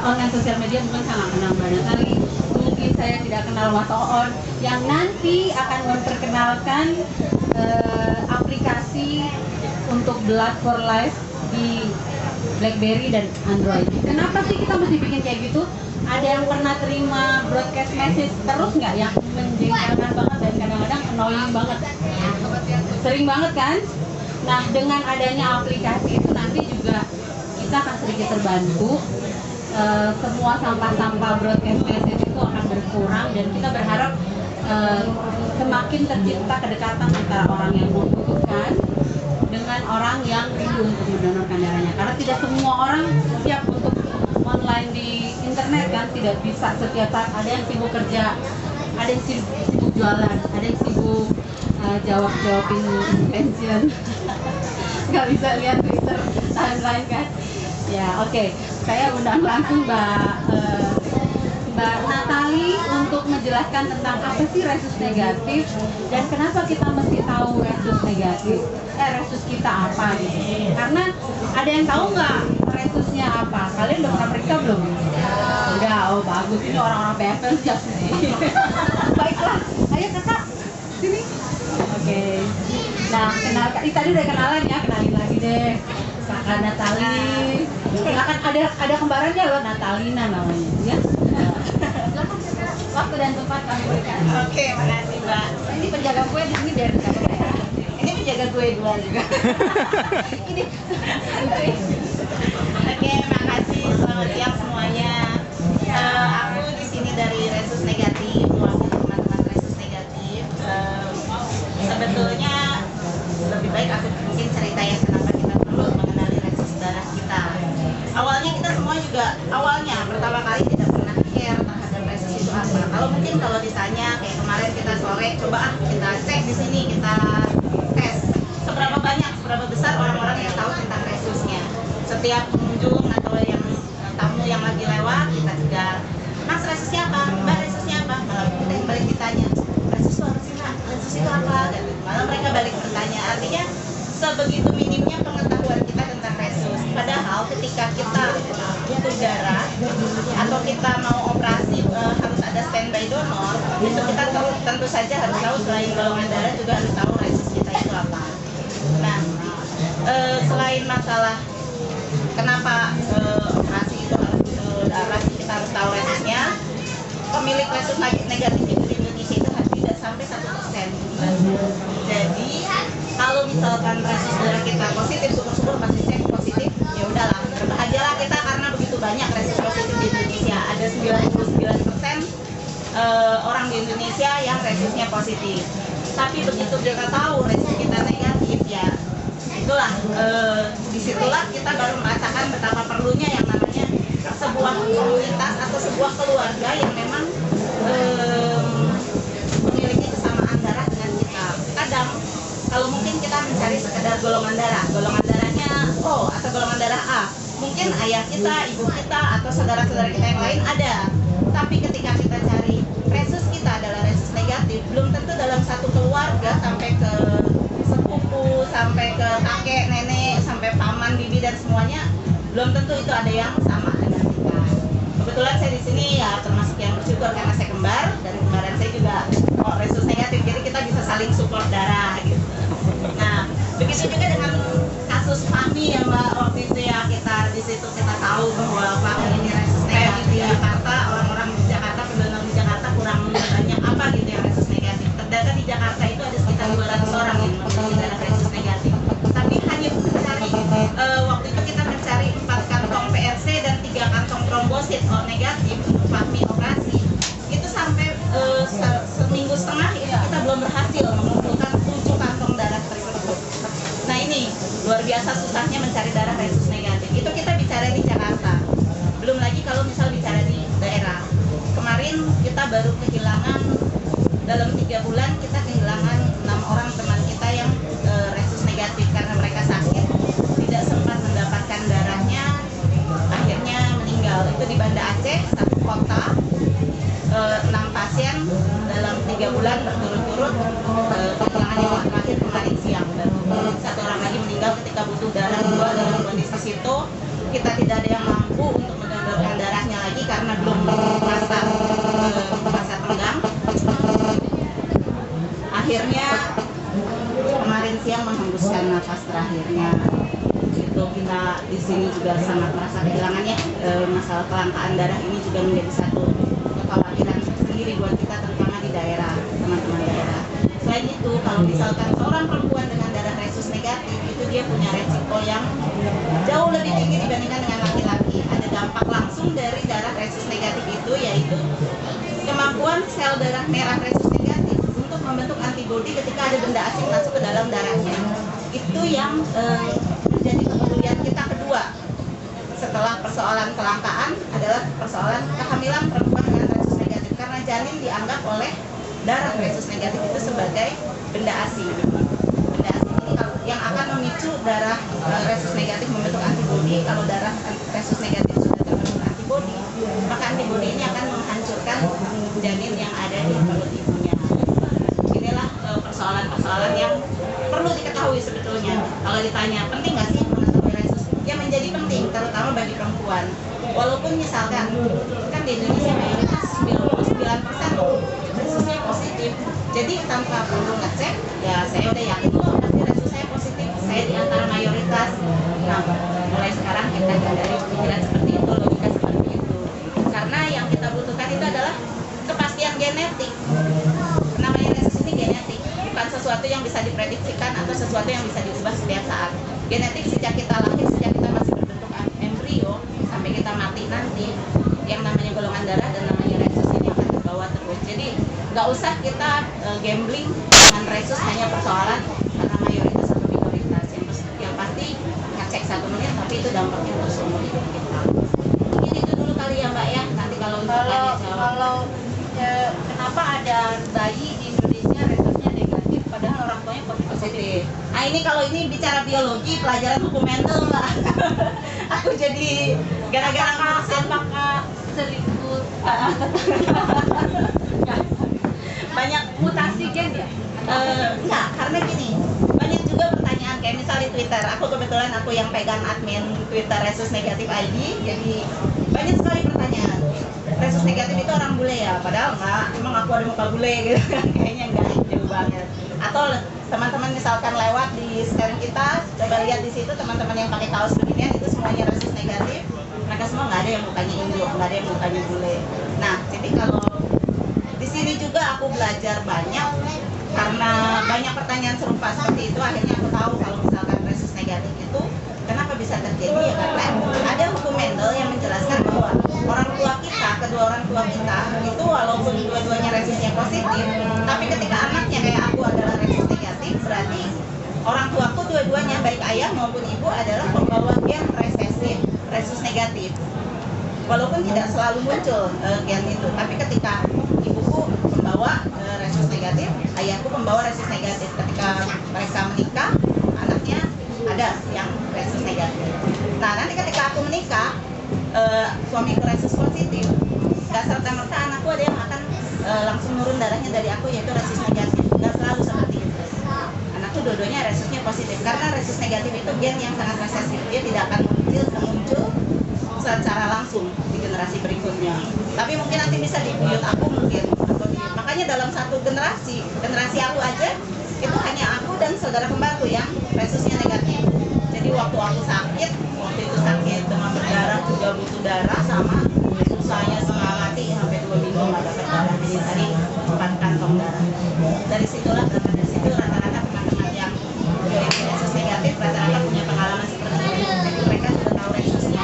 online sosial media mungkin saya nggak kenal Mbak Natali, mungkin saya tidak kenal Mas Oon, yang nanti akan memperkenalkan aplikasi untuk Blood for Life di BlackBerry dan Android. Kenapa sih kita mesti bikin kayak gitu? Ada yang pernah terima broadcast message terus nggak yang menjengkelkan banget dan kadang-kadang annoying banget? Sering banget kan? Nah, dengan adanya aplikasi itu nanti juga kita akan sedikit terbantu. Semua sampah-sampah broadcast message itu akan berkurang dan kita berharap semakin tercipta kedekatan antara orang yang membutuhkan dengan orang yang rindu untuk mendonorkan darahnya. Karena tidak semua orang siap untuk online di internet kan, tidak bisa setiap saat. Ada yang sibuk kerja, ada yang sibuk jualan, ada yang sibuk jawabin pensiun, nggak bisa lihat Twitter timeline kan. Ya oke. Saya undang langsung Mbak Natali untuk menjelaskan tentang apa sih resus negatif dan kenapa kita mesti tahu resus negatif, resus kita apa gitu. Karena ada yang tahu nggak resusnya apa? Kalian udah pernah periksa belum? Udah, oh bagus, ini orang-orang PFL siap sih. Baiklah, ayo kakak, sini. Oke. Nah, kenalkan, tadi udah kenalan ya, kenalin lagi deh. Kakak Natali. Silakan, ada kembarannya loh, Natalina namanya, ya. Waktu dan tempat kami berikan. Oke, makasih Mbak. Ini penjaga kue di sini dari siapa ya? Ini penjaga kue dua juga. Ini. Oke, makasih. Selamat siang semuanya. Aku di sini dari Resus Negatif, mewakili teman-teman Resus Negatif. Sebetulnya lebih baik aku mungkin ceritain kenapa kita perlu mengenali resus darah kita. Awalnya kita semua juga pertama kali tidak pernah care terhadap resus itu apa. Kalau ditanya kayak kemarin kita sore, coba kita cek di sini, kita tes seberapa besar orang-orang yang tahu tentang resusnya. Setiap pengunjung atau yang tamu yang lagi lewat kita kejar, Mas resusnya apa? Mbak resusnya apa? Malah kita yang balik ditanya, resus itu apa sih Mbak? Resus itu apa? Dan malah mereka balik bertanya. Artinya sebegitu minimnya pengetahuan kita tentang resus. Padahal ketika kita butuh darah atau kita mau operasi harus ada standby donor, itu kita tentu saja harus tahu selain golongan darah juga harus tahu resus kita itu apa. Nah, selain masalah kenapa operasi itu harus butuh darah, kita harus tahu resusnya. Pemilik resus negatif itu di Indonesia itu tidak sampai 1%. Jadi kalau misalkan resus darah kita positif, syukur-syukur pasti cek positif, ya udahlah, berbahagialah kita karena begitu banyak resus positif di Indonesia. Ada 99% orang di Indonesia yang resusnya positif. Tapi begitu kita tahu resus kita negatif, ya itulah disitulah kita baru merasakan betapa perlunya yang namanya sebuah komunitas atau sebuah keluarga yang memang memiliki kesamaan darah dengan kita. Kadang kalau mungkin kita mencari sekedar golongan darahnya O atau golongan darah A, mungkin ayah kita, ibu kita atau saudara-saudara kita yang lain ada. Tapi ketika kita cari resus kita adalah resus negatif, belum tentu dalam satu keluarga sampai ke sepupu, sampai ke kakek, nenek, sampai paman, bibi dan semuanya, belum tentu itu ada yang sama dengan kita. Kebetulan saya di sini ya termasuk yang bersyukur karena saya kembar dan kembaran saya juga resus negatif, jadi kita bisa saling support darah gitu. Nah, begitu juga dengan kasus Fahmi ya Mbak, waktu itu ya kita di situ kita tahu bahwa Fahmi ini resus negatif di Jakarta, orang-orang di Jakarta, pendonor di Jakarta kurang banyak apa gitu yang resus negatif. Terdata di Jakarta itu ada sekitar 200 orang yang memiliki darah resus negatif. Tapi hanya mencari waktu itu kita mencari 4 kantong PRC dan 3 kantong trombosit negatif untuk Fahmi operasi. Itu sampai seminggu setengah itu kita belum berhasil mengumpulkan 7 kantong darah tersebut. Nah ini luar biasa susahnya mencari darah resus negatif. Itu kita bicara di Jakarta. Belum lagi kalau misal bicara di daerah. Kemarin kita baru kehilangan dalam 3 bulan kita kehilangan 6 orang teman kita yang resus negatif karena mereka sakit, tidak sempat mendapatkan darahnya, akhirnya meninggal. Itu di Banda Aceh, satu kota, 6 pasien dalam 3 bulan berturut-turut kehilangan nyawa terakhir kemarin siang, dan 1 orang lagi meninggal ketika butuh darah 2 dalam kondisi situ kita tidak ada yang mampu untuk mendonorkan darahnya karena belum masa tenggang, akhirnya kemarin siang menghembuskan nafas terakhirnya. Itu kita di sini juga sangat merasa kehilangannya. Masalah kelangkaan darah ini juga menjadi satu kekhawatiran sendiri buat kita, terutama di daerah, teman-teman daerah. Selain itu, kalau misalkan seorang perempuan dengan darah resus negatif, itu dia punya resiko yang jauh lebih tinggi dibandingkan dengan laki-laki. Ada dampak langsung dari darah resus negatif itu, yaitu kemampuan sel darah merah resus negatif untuk membentuk antibodi ketika ada benda asing masuk ke dalam darahnya. Itu yang menjadi kepedulian kita kedua setelah persoalan kelangkaan adalah persoalan kehamilan perempuan dengan resus negatif, karena janin dianggap oleh darah resus negatif itu sebagai benda asing. Benda asing ini yang akan memicu darah resus negatif membentuk antibodi. Kalau darah resus negatif sudah terbentuk antibodi, maka antibodi ini akan menghancurkan janin yang ada di perut ibunya. Inilah persoalan-persoalan yang perlu diketahui sebetulnya. Kalau ditanya penting nggak sih mengetahui resus? Ya menjadi penting, terutama bagi perempuan. Walaupun misalkan kan di Indonesia mayoritas 99% resusnya positif, jadi tanpa perlu ngecek, ya saya udah yakin loh pasti resus saya positif, saya di antara mayoritas. Nah, mulai sekarang kita dari pikiran seperti itu, logika seperti itu, karena yang kita butuhkan itu adalah kepastian genetik. Namanya resus ini genetik, bukan sesuatu yang bisa diprediksikan atau sesuatu yang bisa diubah setiap saat. Genetik sejak kita lahir, sejak kita masih berbentuk embrio sampai kita mati nanti, yang namanya golongan darah dan namanya resus ini akan terbawa terus. Jadi nggak usah kita gambling dengan resus hanya persoalan karena mayoritas atau minoritas. Yang pasti ngecek 1 menit, tapi itu dampaknya untuk seumur hidup kita. Mungkin itu dulu kali ya Mbak ya. Nanti kalau Kenapa ada bayi di Indonesia resusnya negatif padahal orang tuanya positif? Nah ini kalau ini bicara biologi, pelajaran hukum mental Mbak. Aku jadi gara-gara apakah selingkuh banyak mutasi gen ya? Enggak, karena gini, banyak juga pertanyaan kayak misal di Twitter. Aku kebetulan yang pegang admin Twitter Resus Negatif ID, jadi banyak sekali pertanyaan. Resus negatif itu orang bule ya? Padahal enggak, emang aku ada muka bule gitu kan? Kayaknya enggak, jauh banget. Atau teman-teman misalkan lewat di scan kita, coba lihat di situ teman-teman yang pakai kaos beginian itu semuanya resus negatif. Mereka semua nggak ada yang mukanya Indo, nggak ada yang mukanya bule. Nah, jadi kalau di sini juga aku belajar banyak karena banyak pertanyaan serupa seperti itu. Akhirnya aku tahu kalau misalkan resus negatif itu kenapa bisa terjadi, ya karena ada hukum Mendel yang menjelaskan bahwa orang tua kita, kedua orang tua kita itu walaupun dua-duanya resusnya positif, tapi ketika anaknya kayak aku adalah resus negatif, berarti orang tuaku dua-duanya baik ayah maupun ibu adalah pembawa gen resesif resus negatif. Walaupun tidak selalu muncul gen itu, tapi ketika ibuku membawa resus negatif, ayahku membawa resus negatif. Ketika mereka menikah, anaknya ada yang resus negatif. Nah, nanti ketika aku menikah, suamiku resus positif, nggak serta-merta anakku ada yang akan langsung nurun darahnya dari aku, yaitu resus negatif. Nggak selalu seperti itu. Anakku dua-duanya resusnya positif, karena resus negatif itu gen yang sangat resesif. Dia tidak akan muncul secara langsung di generasi berikutnya. Tapi mungkin nanti bisa di buyut aku mungkin. Makanya dalam satu generasi aku aja, itu hanya aku dan saudara kembarku yang resusnya negatif. Jadi waktu aku sakit, demam berdarah, juga butuh darah, sama susahnya setengah mati sampai 2 minggu nggak dapat darah. Jadi tadi 4 kantong darah. Dari situ rata-rata teman-teman yang resus negatif rata-rata punya pengalaman seperti itu. Jadi mereka sudah tahu resusnya.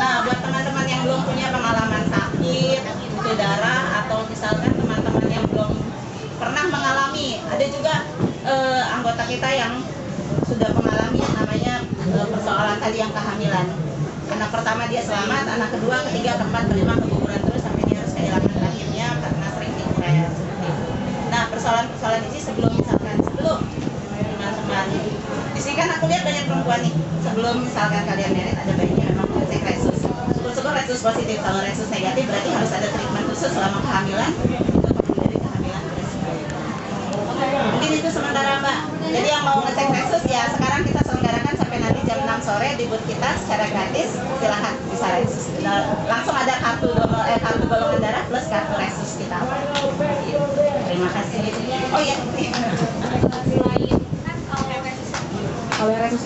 Nah, buat teman-teman yang belum punya pengalaman sakit, butuh darah, atau misalkan teman-teman yang belum pernah mengalami, ada juga anggota kita yang sudah mengalami yang namanya persoalan tadi yang kehamilan. Anak pertama dia selamat, anak kedua, ketiga, keempat, kelima keguguran terus sampai dia harus kehilangan rahimnya karena sering dikuret seperti itu. Nah, persoalan-persoalan ini sebelum teman-teman di sini kan aku lihat banyak perempuan nih, sebelum misalkan kalian merit ada bayinya memang ngecek resus. Syukur-syukur resus positif. Kalau resus negatif berarti harus ada treatment khusus selama kehamilan untuk menghindari kehamilan beresiko. Mungkin itu sementara Mbak. Jadi yang mau ngecek resus ya sekarang kita selenggarakan sampai nanti jam 6 sore di booth kita secara gratis. Silahkan bisa resus. Langsung ada kartu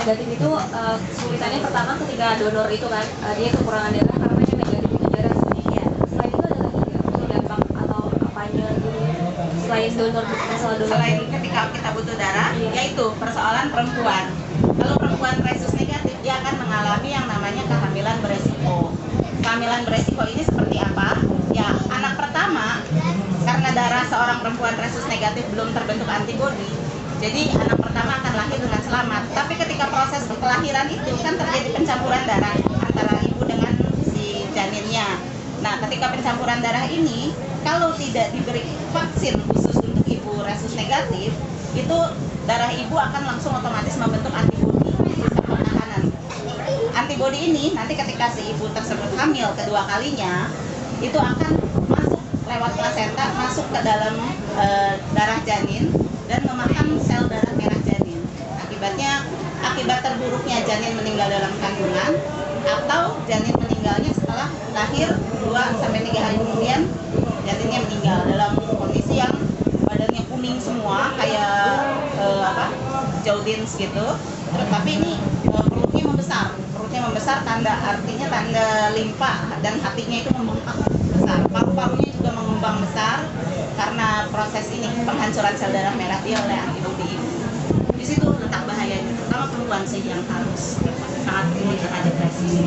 negatif itu kesulitannya pertama ketika donor itu kan dia kekurangan darah karena yang negatif itu darah sedikit. Selain itu ada lagi nggak untuk dampak atau apanya gitu selain donor masalah donor? Selain ketika kita butuh darah, Iya. yaitu persoalan perempuan. Kalau perempuan rhesus negatif, dia akan mengalami yang namanya kehamilan beresiko. Kehamilan beresiko ini seperti apa? Ya, anak pertama, karena darah seorang perempuan rhesus negatif belum terbentuk antibodi, jadi anak pertama akan lahir dengan selamat. Tapi ketika proses kelahiran itu kan terjadi pencampuran darah antara ibu dengan si janinnya. Nah, ketika pencampuran darah ini, kalau tidak diberi vaksin khusus untuk ibu rhesus negatif, itu darah ibu akan langsung otomatis membentuk antibodi, sistem pertahanan. Antibodi ini nanti ketika si ibu tersebut hamil kedua kalinya, itu akan masuk lewat plasenta, masuk ke dalam darah janin dan memakan sel darah merah janin. Akibat terburuknya janin meninggal dalam kandungan atau janin meninggalnya setelah lahir 2-3 hari kemudian janinnya meninggal dalam kondisi yang badannya kuning semua kayak Jaudins gitu. Tetapi ini perutnya membesar artinya tanda limpa, dan hatinya itu membengkak besar. Paru-parunya juga mengembang besar karena proses ini penghancuran sel darah merah dia oleh antibodi ini. Di situ letak bahayanya, terutama perempuan sih yang harus sangat tinggi terhadap rhesus.